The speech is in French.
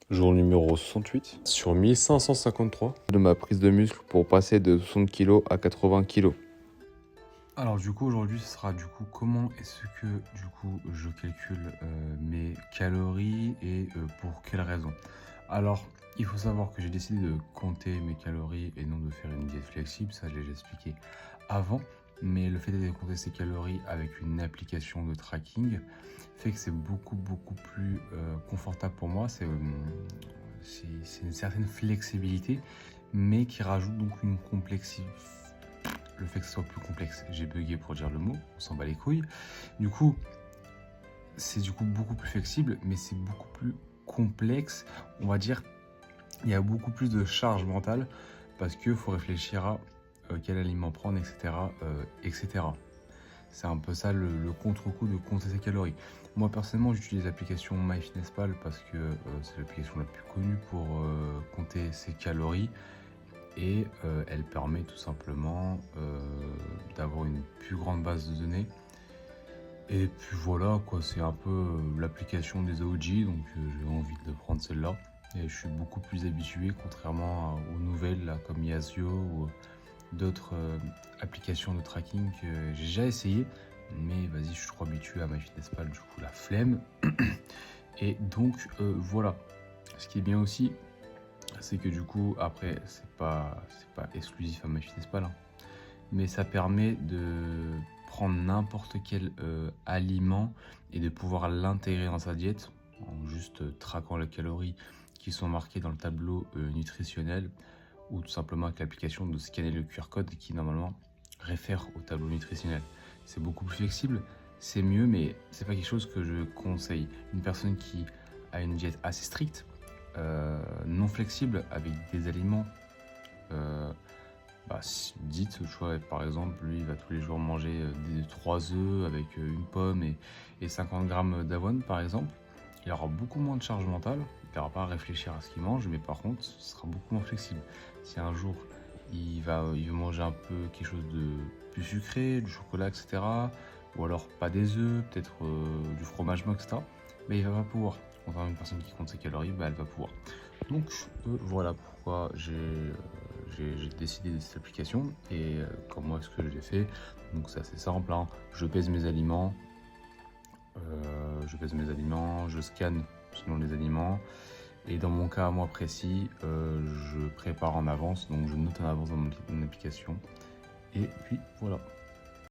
Jour numéro 68 sur 1553 de ma prise de muscle pour passer de 60 kg à 80 kg. Alors du coup aujourd'hui ce sera comment est-ce que je calcule mes calories et pour quelles raisons. Alors il faut savoir que j'ai décidé de compter mes calories et non de faire une diète flexible, ça je l'ai déjà expliqué avant, mais le fait de compter ses calories avec une application de tracking fait que c'est beaucoup plus confortable pour moi, c'est une certaine flexibilité mais qui rajoute donc une complexité. Le fait que ce soit plus complexe, j'ai bugué pour dire le mot, on s'en bat les couilles. Du coup, c'est beaucoup plus flexible, mais c'est beaucoup plus complexe. On va dire, il y a beaucoup plus de charge mentale parce qu'il faut réfléchir à quel aliment prendre, etc. etc. C'est un peu ça le contre-coup de compter ses calories. Moi personnellement, j'utilise l'application MyFitnessPal parce que c'est l'application la plus connue pour compter ses calories. Et elle permet tout simplement d'avoir une plus grande base de données. Et puis voilà, quoi, c'est un peu l'application des OG, donc j'ai envie de prendre celle-là. Et je suis beaucoup plus habitué, contrairement aux nouvelles là, comme Yazio ou d'autres applications de tracking que j'ai déjà essayé. Mais vas-y, je suis trop habitué à MyFitnessPal, du coup la flemme. Et donc voilà. Ce qui est bien aussi, c'est que du coup, après, c'est pas exclusif à MyFitnessPal, hein, mais ça permet de prendre n'importe quel aliment et de pouvoir l'intégrer dans sa diète en juste traquant les calories qui sont marquées dans le tableau nutritionnel ou tout simplement avec l'application de scanner le QR code qui normalement réfère au tableau nutritionnel. C'est beaucoup plus flexible, c'est mieux, mais c'est pas quelque chose que je conseille. Une personne qui a une diète assez stricte, non flexible avec des aliments dites, tu vois, par exemple, lui il va tous les jours manger 3 œufs avec une pomme et 50 grammes d'avoine par exemple. Il aura beaucoup moins de charge mentale, il n'aura pas à réfléchir à ce qu'il mange, mais par contre ce sera beaucoup moins flexible. Si un jour il veut manger un peu quelque chose de plus sucré, du chocolat, etc., ou alors pas des œufs, peut-être du fromage mou, etc., mais il va pas pouvoir. Contrairement à une personne qui compte ses calories, elle va pouvoir. Donc voilà pourquoi j'ai décidé de cette application et comment est-ce que je l'ai fait. Donc c'est assez simple, hein. Je pèse mes aliments, je scanne selon les aliments et dans mon cas moi précis, je prépare en avance, donc je note en avance dans mon application et puis voilà.